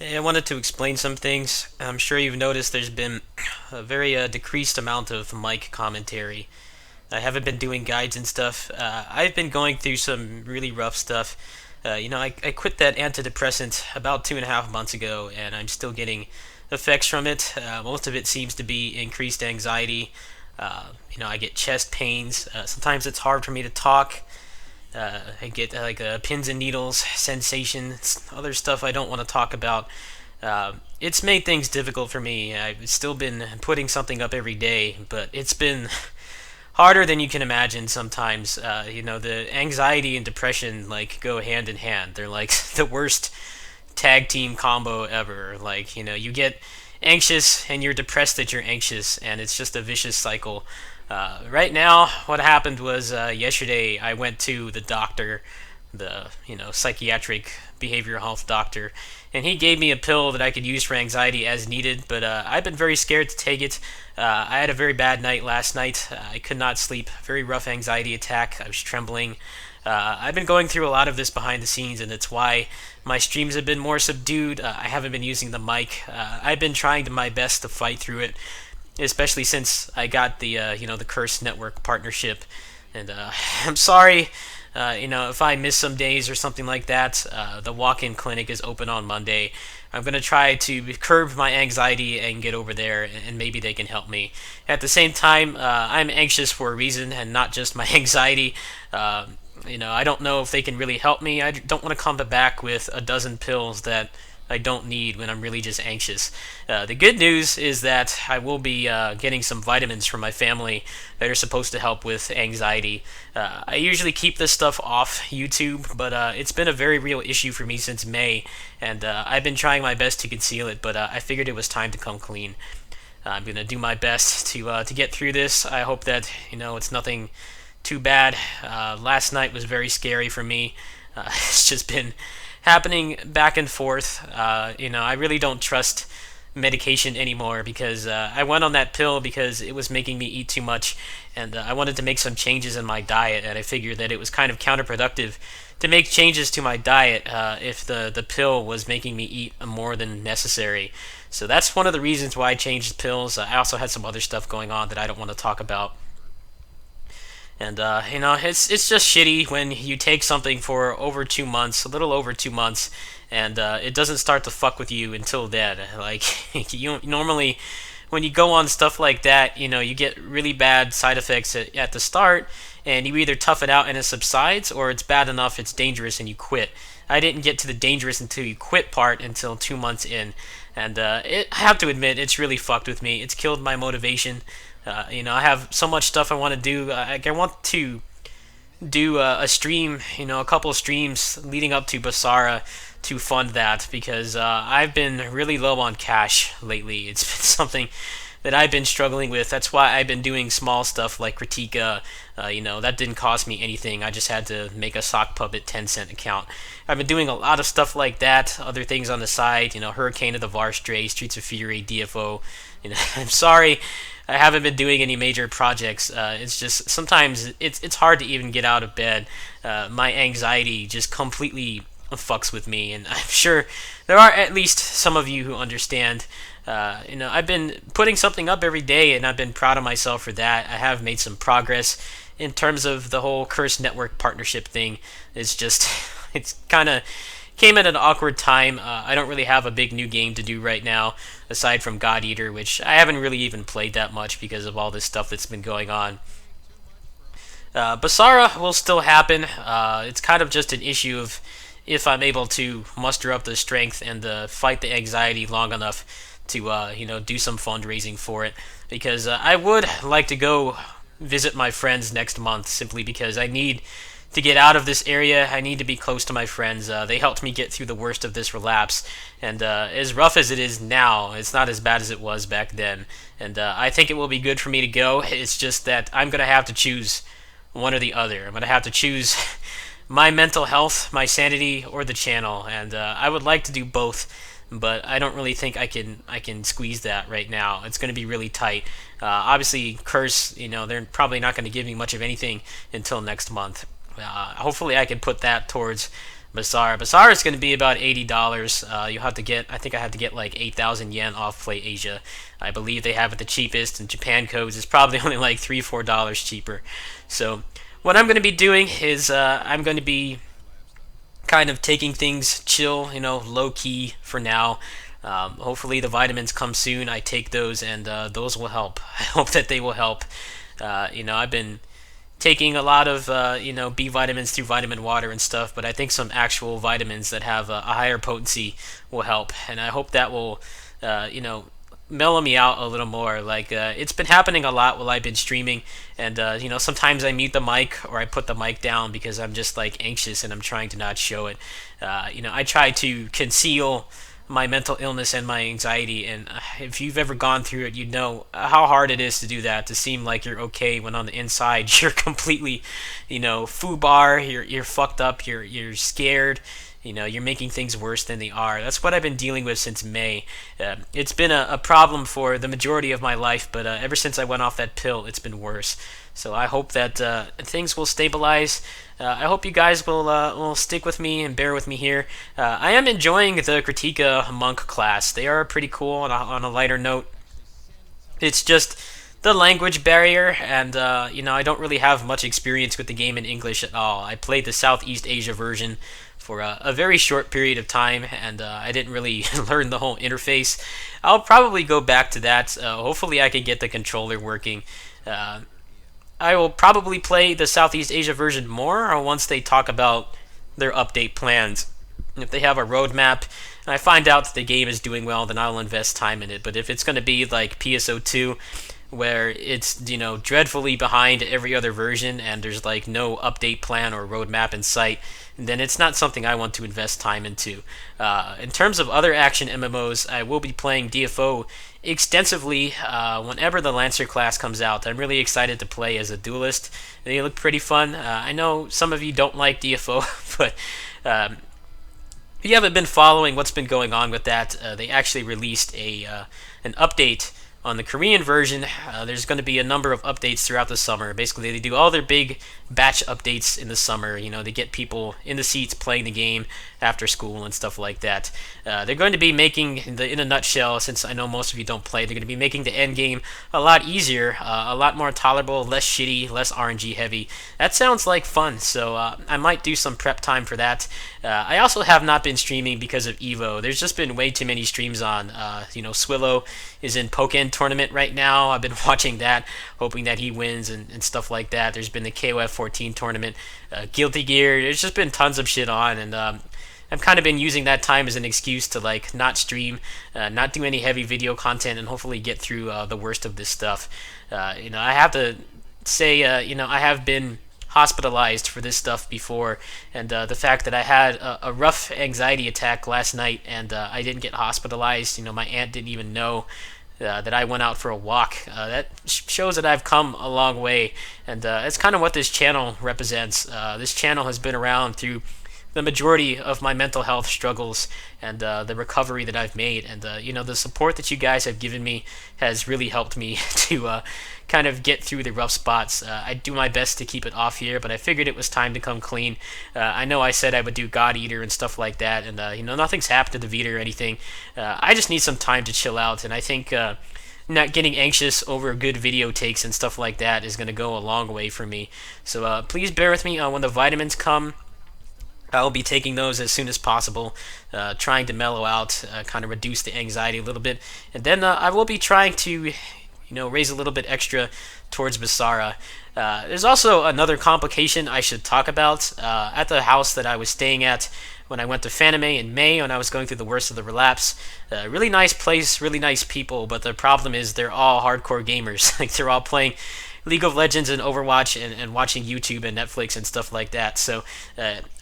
Hey, I wanted to explain some things. I'm sure you've noticed there's been a very decreased amount of mic commentary. I haven't been doing guides and stuff. I've been going through some really rough stuff. I quit that antidepressant about 2.5 months ago, and I'm still getting effects from it. Most of it seems to be increased anxiety. I get chest pains. Sometimes it's hard for me to talk. I get pins and needles sensation, other stuff I don't want to talk about. It's made things difficult for me. I've still been putting something up every day, but it's been harder than you can imagine sometimes. The anxiety and depression go hand in hand. They're like the worst tag team combo ever. You get anxious and you're depressed that you're anxious, and it's just a vicious cycle. Right now, what happened was yesterday I went to the doctor, the psychiatric behavioral health doctor, and he gave me a pill that I could use for anxiety as needed. But I've been very scared to take it. I had a very bad night last night. I could not sleep. Very rough anxiety attack. I was trembling. I've been going through a lot of this behind the scenes, and it's why my streams have been more subdued. I haven't been using the mic. I've been trying my best to fight through it, especially since I got the Curse Network partnership. And I'm sorry, if I miss some days or something like that. The walk-in clinic is open on Monday. I'm gonna try to curb my anxiety and get over there, and maybe they can help me. At the same time, I'm anxious for a reason and not just my anxiety. I don't know if they can really help me. I don't want to come back with a dozen pills that I don't need when I'm really just anxious. The good news is that I will be getting some vitamins from my family that are supposed to help with anxiety. I usually keep this stuff off YouTube, but it's been a very real issue for me since May, and I've been trying my best to conceal it, but I figured it was time to come clean. I'm gonna do my best to get through this. I hope that it's nothing too bad. Last night was very scary for me. It's just been happening back and forth. I really don't trust medication anymore because I went on that pill because it was making me eat too much, and I wanted to make some changes in my diet, and I figured that it was kind of counterproductive to make changes to my diet if the pill was making me eat more than necessary. So that's one of the reasons why I changed pills. I also had some other stuff going on that I don't want to talk about. And it's just shitty when you take something for over 2 months, a little over 2 months, and it doesn't start to fuck with you until then. Like you normally, when you go on stuff like that, you get really bad side effects at the start, and you either tough it out and it subsides, or it's bad enough it's dangerous and you quit. I didn't get to the dangerous until you quit part until 2 months in, and I have to admit it's really fucked with me. It's killed my motivation. I have so much stuff I want to do. I want to do a stream, a couple streams leading up to BASARA to fund that because I've been really low on cash lately. It's been something that I've been struggling with. That's why I've been doing small stuff like Critica. That didn't cost me anything. I just had to make a sock puppet 10-cent account. I've been doing a lot of stuff like that. Other things on the side. Hurricane of the Var Stray, Streets of Fury, DFO. I'm sorry. I haven't been doing any major projects. It's just sometimes it's hard to even get out of bed. My anxiety just completely fucks with me, and I'm sure there are at least some of you who understand. I've been putting something up every day, and I've been proud of myself for that. I have made some progress in terms of the whole Curse Network partnership thing. It's just, it's kind of came at an awkward time. I don't really have a big new game to do right now, aside from God Eater, which I haven't really even played that much because of all this stuff that's been going on. Basara will still happen. It's kind of just an issue of if I'm able to muster up the strength and fight the anxiety long enough to do some fundraising for it. Because I would like to go visit my friends next month simply because I need to get out of this area. I need to be close to my friends. They helped me get through the worst of this relapse, and as rough as it is now, it's not as bad as it was back then. And I think it will be good for me to go. It's just that I'm gonna have to choose one or the other. I'm gonna have to choose my mental health, my sanity, or the channel, and I would like to do both. But I don't really think I can squeeze that right now. It's going to be really tight. Obviously, Curse, they're probably not going to give me much of anything until next month. Hopefully I can put that towards BASARA. BASARA is going to be about $80. You'll have to get, I think I have to get like 8,000 yen off Play Asia. I believe they have it the cheapest, and Japan codes is probably only like $3 or $4 cheaper. So what I'm going to be doing is I'm going to be kind of taking things chill, low key for now. Hopefully the vitamins come soon. I take those, and those will help. I hope that they will help. I've been taking a lot of B vitamins through vitamin water and stuff, but I think some actual vitamins that have a higher potency will help, and I hope that will mellow me out a little more. Like it's been happening a lot while I've been streaming, and sometimes I mute the mic or I put the mic down because I'm just like anxious and I'm trying to not show it. I try to conceal my mental illness and my anxiety, and if you've ever gone through it, you know how hard it is to do that, to seem like you're okay when on the inside you're completely foobar, you're fucked up, you're scared, you're making things worse than they are. That's what I've been dealing with since May. It's been a problem for the majority of my life, but ever since I went off that pill, it's been worse. So I hope that things will stabilize. I hope you guys will stick with me and bear with me here. I am enjoying the Critica Monk class. They are pretty cool on a lighter note. It's just the language barrier, and I don't really have much experience with the game in English at all. I played the Southeast Asia version for a very short period of time, and I didn't really learn the whole interface. I'll probably go back to that. Hopefully I can get the controller working. I will probably play the Southeast Asia version more once they talk about their update plans. If they have a roadmap and I find out that the game is doing well, then I'll invest time in it. But if it's going to be like PSO2, where it's dreadfully behind every other version and there's like no update plan or roadmap in sight, then it's not something I want to invest time into. In terms of other action MMOs, I will be playing DFO extensively whenever the Lancer class comes out. I'm really excited to play as a duelist. They look pretty fun. I know some of you don't like DFO, but if you haven't been following what's been going on with that, they actually released an update on the Korean version. There's going to be a number of updates throughout the summer. Basically, they do all their big batch updates in the summer. They get people in the seats playing the game after school and stuff like that. They're going to be making, in a nutshell, since I know most of you don't play, they're going to be making the end game a lot easier, a lot more tolerable, less shitty, less RNG heavy. That sounds like fun, so I might do some prep time for that. I also have not been streaming because of Evo. There's just been way too many streams on. Swillow is in Pokken tournament right now. I've been watching that, hoping that he wins and stuff like that. There's been the KOF 14 tournament, Guilty Gear. There's just been tons of shit on, and I've kind of been using that time as an excuse to like not stream, not do any heavy video content, and hopefully get through the worst of this stuff. I have to say, I have been hospitalized for this stuff before, and the fact that I had a rough anxiety attack last night and I didn't get hospitalized. My aunt didn't even know that I went out for a walk. That shows that I've come a long way, and it's kind of what this channel represents. This channel has been around through the majority of my mental health struggles and the recovery that I've made, and the support that you guys have given me has really helped me to kind of get through the rough spots. I do my best to keep it off here, but I figured it was time to come clean. I know I said I would do God Eater and stuff like that, and nothing's happened to the Vita or anything. I just need some time to chill out, and I think not getting anxious over good video takes and stuff like that is going to go a long way for me. So please bear with me when the vitamins come. I'll be taking those as soon as possible, trying to mellow out, kind of reduce the anxiety a little bit, and then I will be trying to, raise a little bit extra towards BASARA. There's also another complication I should talk about. At the house that I was staying at when I went to Fanime in May, when I was going through the worst of the relapse, really nice place, really nice people, but the problem is they're all hardcore gamers. Like, they're all playing League of Legends and Overwatch and watching YouTube and Netflix and stuff like that. So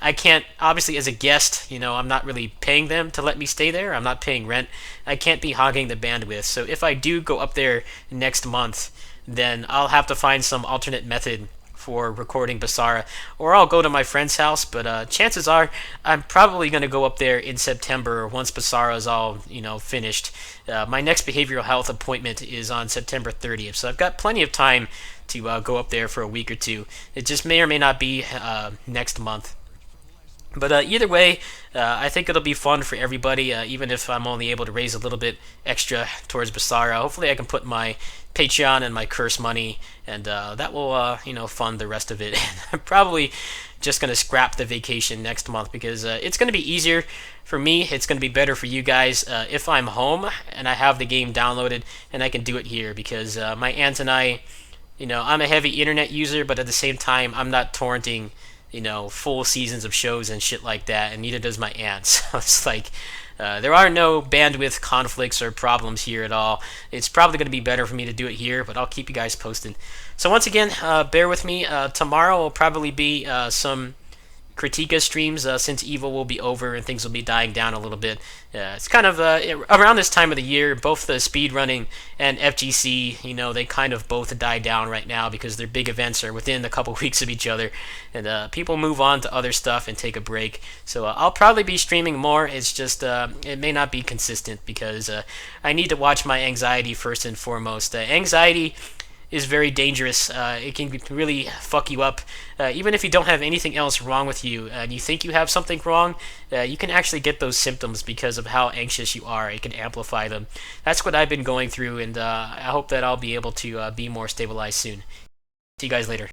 I can't, obviously as a guest, I'm not really paying them to let me stay there. I'm not paying rent. I can't be hogging the bandwidth. So if I do go up there next month, then I'll have to find some alternate method for recording BASARA, or I'll go to my friend's house, but chances are I'm probably going to go up there in September once BASARA is all, finished. My next behavioral health appointment is on September 30th, so I've got plenty of time to go up there for a week or two. It just may or may not be next month. But either way, I think it'll be fun for everybody, even if I'm only able to raise a little bit extra towards BASARA. Hopefully, I can put my Patreon and my curse money, and that will, fund the rest of it. I'm probably just going to scrap the vacation next month because it's going to be easier for me. It's going to be better for you guys if I'm home and I have the game downloaded and I can do it here because my aunt and I, I'm a heavy internet user, but at the same time, I'm not torrenting full seasons of shows and shit like that, and neither does my aunt. So it's like there are no bandwidth conflicts or problems here at all. It's probably going to be better for me to do it here, but I'll keep you guys posted. So once again, bear with me. Tomorrow will probably be some Critica streams since Evo will be over and things will be dying down a little bit. It's kind of around this time of the year, both the speedrunning and FGC, they kind of both die down right now because their big events are within a couple weeks of each other, and people move on to other stuff and take a break. So I'll probably be streaming more. It's just it may not be consistent because I need to watch my anxiety first and foremost. Anxiety is very dangerous. It can really fuck you up. Even if you don't have anything else wrong with you and you think you have something wrong, you can actually get those symptoms because of how anxious you are. It can amplify them. That's what I've been going through, and I hope that I'll be able to be more stabilized soon. See you guys later.